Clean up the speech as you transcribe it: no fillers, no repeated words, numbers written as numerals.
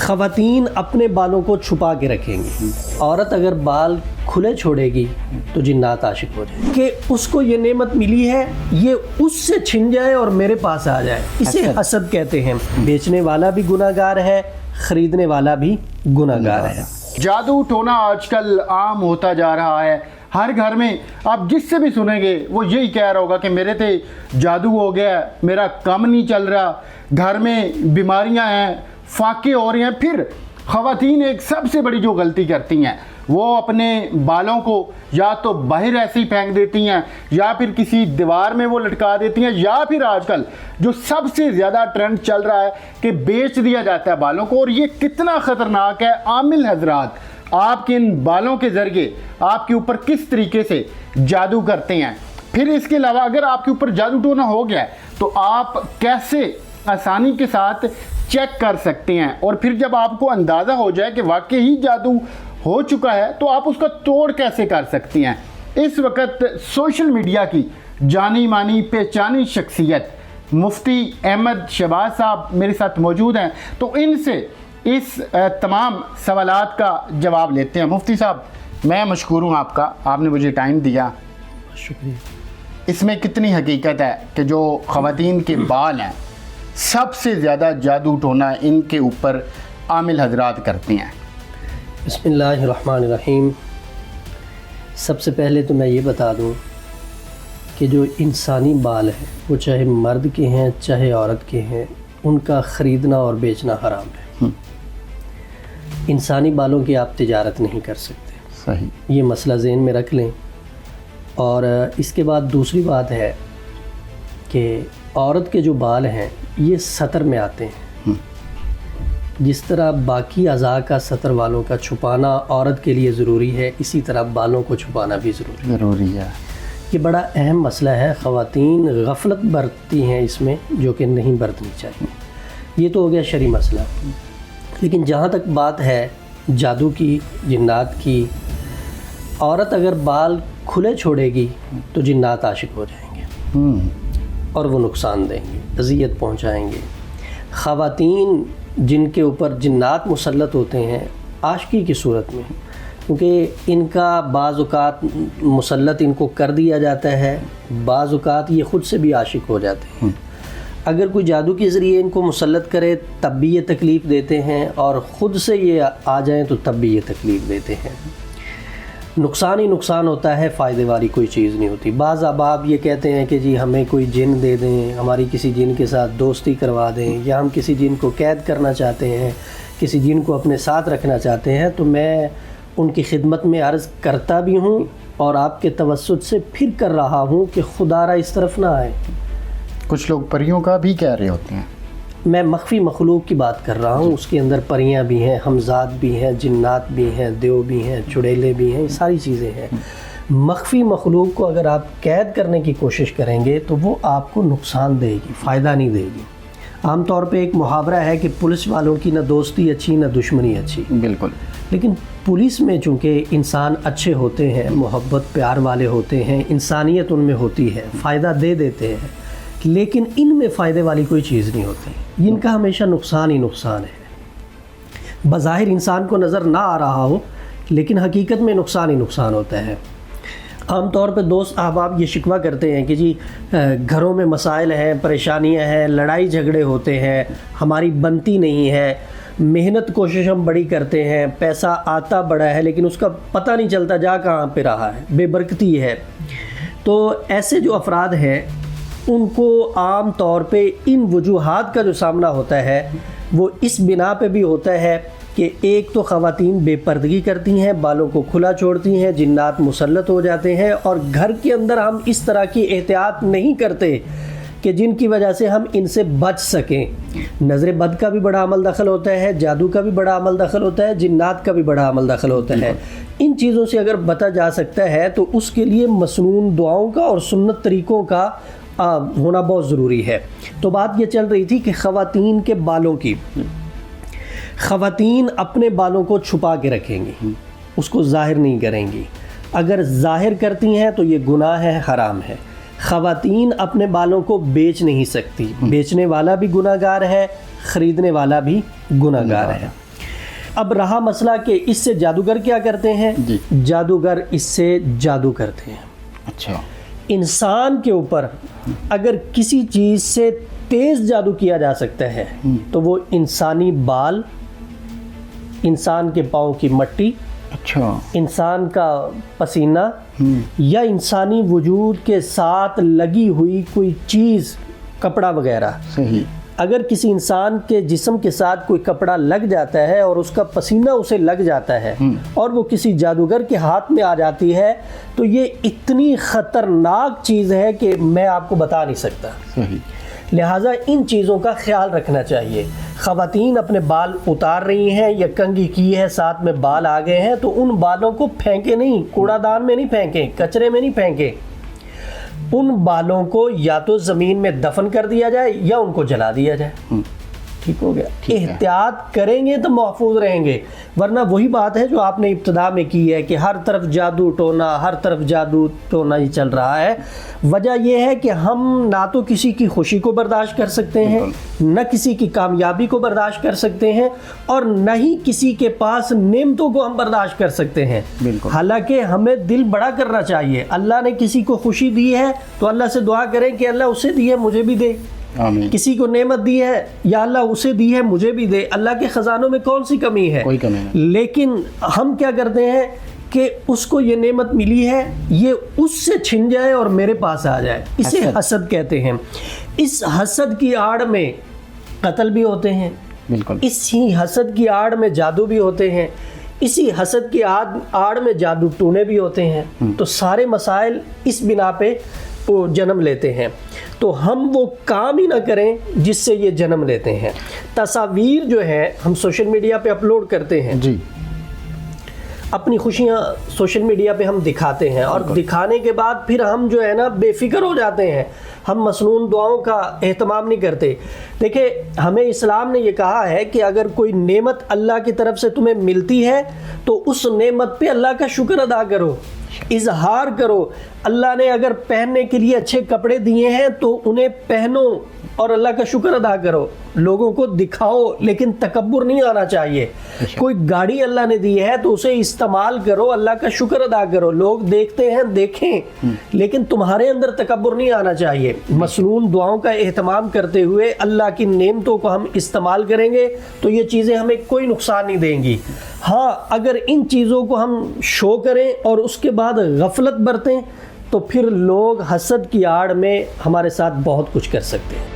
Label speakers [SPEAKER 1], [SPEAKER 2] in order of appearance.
[SPEAKER 1] خواتین اپنے بالوں کو چھپا کے رکھیں گی، عورت اگر بال کھلے چھوڑے گی تو جنات عاشق ہو جائیں کہ اس کو یہ نعمت ملی ہے یہ اس سے چھن جائے اور میرے پاس آ جائے، اسے حسد کہتے ہیں۔ بیچنے والا بھی گناہ گار ہے، خریدنے والا بھی گناہ گار ہے۔
[SPEAKER 2] جادو ٹونا آج کل عام ہوتا جا رہا ہے، ہر گھر میں آپ جس سے بھی سنیں گے وہ یہی کہہ رہا ہوگا کہ میرے تے جادو ہو گیا، میرا کام نہیں چل رہا، گھر میں بیماریاں ہیں، فاقے ہو رہے ہیں۔ پھر خواتین ایک سب سے بڑی جو غلطی کرتی ہیں وہ اپنے بالوں کو یا تو باہر ایسے ہی پھینک دیتی ہیں یا پھر کسی دیوار میں وہ لٹکا دیتی ہیں، یا پھر آج کل جو سب سے زیادہ ٹرینڈ چل رہا ہے کہ بیچ دیا جاتا ہے بالوں کو۔ اور یہ کتنا خطرناک ہے، عامل حضرات آپ کے ان بالوں کے ذریعے آپ کے اوپر کس طریقے سے جادو کرتے ہیں۔ پھر اس کے علاوہ اگر آپ کے اوپر جادو ٹونا ہو گیا ہے تو آپ کیسے آسانی کے ساتھ چیک کر سکتے ہیں، اور پھر جب آپ کو اندازہ ہو جائے کہ واقعی ہی جادو ہو چکا ہے تو آپ اس کا توڑ کیسے کر سکتی ہیں۔ اس وقت سوشل میڈیا کی جانی مانی پہچانی شخصیت مفتی احمد شہباز صاحب میرے ساتھ موجود ہیں، تو ان سے اس تمام سوالات کا جواب لیتے ہیں۔ مفتی صاحب میں مشکور ہوں آپ کا، آپ نے مجھے ٹائم دیا،
[SPEAKER 1] شکریہ۔
[SPEAKER 2] اس میں کتنی حقیقت ہے کہ جو خواتین کے بال ہیں سب سے زیادہ جادو ٹونا ان کے اوپر عامل حضرات کرتے ہیں؟
[SPEAKER 1] بسم اللہ الرحمن الرحیم۔ سب سے پہلے تو میں یہ بتا دوں کہ جو انسانی بال ہیں وہ چاہے مرد کے ہیں چاہے عورت کے ہیں، ان کا خریدنا اور بیچنا حرام ہے۔ انسانی بالوں کی آپ تجارت نہیں کر سکتے،
[SPEAKER 2] صحیح،
[SPEAKER 1] یہ مسئلہ ذہن میں رکھ لیں۔ اور اس کے بعد دوسری بات ہے کہ عورت کے جو بال ہیں یہ سطر میں آتے ہیں، جس طرح باقی اعضاء کا سطر والوں کا چھپانا عورت کے لیے ضروری ہے، اسی طرح بالوں کو چھپانا بھی ضروری ہے۔ یہ بڑا اہم مسئلہ ہے، خواتین غفلت برتتی ہیں اس میں جو کہ نہیں برتنی چاہیے۔ یہ تو ہو گیا شرعی مسئلہ، لیکن جہاں تک بات ہے جادو کی، جنات کی، عورت اگر بال کھلے چھوڑے گی تو جنات عاشق ہو جائیں گے اور وہ نقصان دیں گے، اذیت پہنچائیں گے۔ خواتین جن کے اوپر جنات مسلط ہوتے ہیں عاشقی کی صورت میں، کیونکہ ان کا بعض اوقات مسلط ان کو کر دیا جاتا ہے، بعض اوقات یہ خود سے بھی عاشق ہو جاتے ہیں۔ اگر کوئی جادو کے ذریعے ان کو مسلط کرے تب بھی یہ تکلیف دیتے ہیں، اور خود سے یہ آ جائیں تو تب بھی یہ تکلیف دیتے ہیں۔ نقصان ہی نقصان ہوتا ہے، فائدے والی کوئی چیز نہیں ہوتی۔ بعض احباب یہ کہتے ہیں کہ جی ہمیں کوئی جن دے دیں، ہماری کسی جن کے ساتھ دوستی کروا دیں، یا ہم کسی جن کو قید کرنا چاہتے ہیں، کسی جن کو اپنے ساتھ رکھنا چاہتے ہیں، تو میں ان کی خدمت میں عرض کرتا بھی ہوں اور آپ کے توسط سے پھر کر رہا ہوں کہ خدا را اس طرف نہ آئے۔
[SPEAKER 2] کچھ لوگ پریوں کا بھی کہہ رہے ہوتے ہیں،
[SPEAKER 1] میں مخفی مخلوق کی بات کر رہا ہوں، اس کے اندر پریاں بھی ہیں، حمزات بھی ہیں، جنات بھی ہیں، دیو بھی ہیں، چڑیلے بھی ہیں، یہ ساری چیزیں ہیں۔ مخفی مخلوق کو اگر آپ قید کرنے کی کوشش کریں گے تو وہ آپ کو نقصان دے گی، فائدہ نہیں دے گی۔ عام طور پہ ایک محاورہ ہے کہ پولیس والوں کی نہ دوستی اچھی نہ دشمنی اچھی،
[SPEAKER 2] بالکل،
[SPEAKER 1] لیکن پولیس میں چونکہ انسان اچھے ہوتے ہیں، محبت پیار والے ہوتے ہیں، انسانیت ان میں ہوتی ہے، فائدہ دے دیتے ہیں، لیکن ان میں فائدے والی کوئی چیز نہیں ہوتی، ان کا ہمیشہ نقصان ہی نقصان ہے۔ بظاہر انسان کو نظر نہ آ رہا ہو لیکن حقیقت میں نقصان ہی نقصان ہوتا ہے۔ عام طور پہ دوست احباب یہ شکوہ کرتے ہیں کہ جی گھروں میں مسائل ہیں، پریشانیاں ہیں، لڑائی جھگڑے ہوتے ہیں، ہماری بنتی نہیں ہے، محنت کوشش ہم بڑی کرتے ہیں، پیسہ آتا بڑا ہے لیکن اس کا پتہ نہیں چلتا جا کہاں پہ رہا ہے، بے برکتی ہے۔ تو ایسے جو افراد ہیں ان کو عام طور پہ ان وجوہات کا جو سامنا ہوتا ہے وہ اس بنا پہ بھی ہوتا ہے کہ ایک تو خواتین بے پردگی کرتی ہیں، بالوں کو کھلا چھوڑتی ہیں، جنات مسلط ہو جاتے ہیں، اور گھر کے اندر ہم اس طرح کی احتیاط نہیں کرتے کہ جن کی وجہ سے ہم ان سے بچ سکیں۔ نظر بد کا بھی بڑا عمل دخل ہوتا ہے، جادو کا بھی بڑا عمل دخل ہوتا ہے، جنات کا بھی بڑا عمل دخل ہوتا ہے۔ ان چیزوں سے اگر بچا جا سکتا ہے تو اس کے لیے مسنون دعاؤں کا اور سنت طریقوں کا ہونا بہت ضروری ہے۔ تو بات یہ چل رہی تھی کہ خواتین کے بالوں کی، خواتین اپنے بالوں کو چھپا کے رکھیں گی، اس کو ظاہر نہیں کریں گی۔ اگر ظاہر کرتی ہیں تو یہ گناہ ہے، حرام ہے۔ خواتین اپنے بالوں کو بیچ نہیں سکتی، بیچنے والا بھی گناہ گار ہے، خریدنے والا بھی گناہگار ہے۔ اب رہا مسئلہ کہ اس سے جادوگر کیا کرتے ہیں؟
[SPEAKER 2] جی
[SPEAKER 1] جادوگر اس سے جادو کرتے ہیں۔
[SPEAKER 2] اچھا،
[SPEAKER 1] انسان کے اوپر اگر کسی چیز سے تیز جادو کیا جا سکتا ہے تو وہ انسانی بال، انسان کے پاؤں کی مٹی،
[SPEAKER 2] اچھا،
[SPEAKER 1] انسان کا پسینہ، یا انسانی وجود کے ساتھ لگی ہوئی کوئی چیز، کپڑا وغیرہ۔
[SPEAKER 2] صحیح،
[SPEAKER 1] اگر کسی انسان کے جسم کے ساتھ کوئی کپڑا لگ جاتا ہے اور اس کا پسینہ اسے لگ جاتا ہے اور وہ کسی جادوگر کے ہاتھ میں آ جاتی ہے تو یہ اتنی خطرناک چیز ہے کہ میں آپ کو بتا نہیں سکتا۔
[SPEAKER 2] صحیح،
[SPEAKER 1] لہٰذا ان چیزوں کا خیال رکھنا چاہیے۔ خواتین اپنے بال اتار رہی ہیں یا کنگھی کی ہے، ساتھ میں بال آ گئے ہیں، تو ان بالوں کو پھینکے نہیں، کوڑا دان میں نہیں پھینکیں، کچرے میں نہیں پھینکیں۔ ان بالوں کو یا تو زمین میں دفن کر دیا جائے یا ان کو جلا دیا جائے۔ ٹھیک ہو گیا؟ احتیاط کریں گے تو محفوظ رہیں گے، ورنہ وہی بات ہے جو آپ نے ابتدا میں کی ہے کہ ہر طرف جادو ٹونا، ہر طرف جادو ٹونا ہی چل رہا ہے۔ وجہ یہ ہے کہ ہم نہ تو کسی کی خوشی کو برداشت کر سکتے ہیں، نہ کسی کی کامیابی کو برداشت کر سکتے ہیں، اور نہ ہی کسی کے پاس نعمتوں کو ہم برداشت کر سکتے ہیں۔ حالانکہ ہمیں دل بڑا کرنا چاہیے۔ اللہ نے کسی کو خوشی دی ہے تو اللہ سے دعا کریں کہ اللہ اسے دی ہے مجھے بھی دے۔
[SPEAKER 2] آمین۔
[SPEAKER 1] کسی کو نعمت دی ہے یا اللہ اسے دی ہے مجھے بھی دے۔ اللہ کے خزانوں میں کون سی کمی ہے؟
[SPEAKER 2] کوئی کمی نہیں۔
[SPEAKER 1] لیکن ہم کیا کرتے ہیں کہ اس کو یہ نعمت ملی ہے، یہ اس سے چھن جائے اور میرے پاس آ جائے، اسے حسد کہتے ہیں۔ اس حسد کی آڑ میں قتل بھی ہوتے ہیں،
[SPEAKER 2] بالکل،
[SPEAKER 1] اسی حسد کی آڑ میں جادو بھی ہوتے ہیں، اسی حسد کی آڑ میں جادو ٹونے بھی ہوتے ہیں۔ تو سارے مسائل اس بنا پہ جنم لیتے ہیں، تو ہم وہ کام ہی نہ کریں جس سے یہ جنم لیتے ہیں۔ تصاویر جو ہے ہم سوشل میڈیا پہ اپلوڈ کرتے ہیں،
[SPEAKER 2] جی،
[SPEAKER 1] اپنی خوشیاں سوشل میڈیا پہ ہم دکھاتے ہیں، اور دکھانے کے بعد پھر ہم جو ہے نا بے فکر ہو جاتے ہیں، ہم مسنون دعاؤں کا اہتمام نہیں کرتے۔ دیکھیں، ہمیں اسلام نے یہ کہا ہے کہ اگر کوئی نعمت اللہ کی طرف سے تمہیں ملتی ہے تو اس نعمت پہ اللہ کا شکر ادا کرو، اظہار کرو۔ اللہ نے اگر پہننے کے لیے اچھے کپڑے دیے ہیں تو انہیں پہنو اور اللہ کا شکر ادا کرو، لوگوں کو دکھاؤ، لیکن تکبر نہیں آنا چاہیے۔ کوئی گاڑی اللہ نے دی ہے تو اسے استعمال کرو، اللہ کا شکر ادا کرو، لوگ دیکھتے ہیں دیکھیں، لیکن تمہارے اندر تکبر نہیں آنا چاہیے۔ مسنون دعاؤں کا اہتمام کرتے ہوئے اللہ کی نعمتوں کو ہم استعمال کریں گے تو یہ چیزیں ہمیں کوئی نقصان نہیں دیں گی۔ ہاں، اگر ان چیزوں کو ہم شو کریں اور اس کے بعد غفلت برتیں تو پھر لوگ حسد کی آڑ میں ہمارے ساتھ بہت کچھ کر سکتے ہیں۔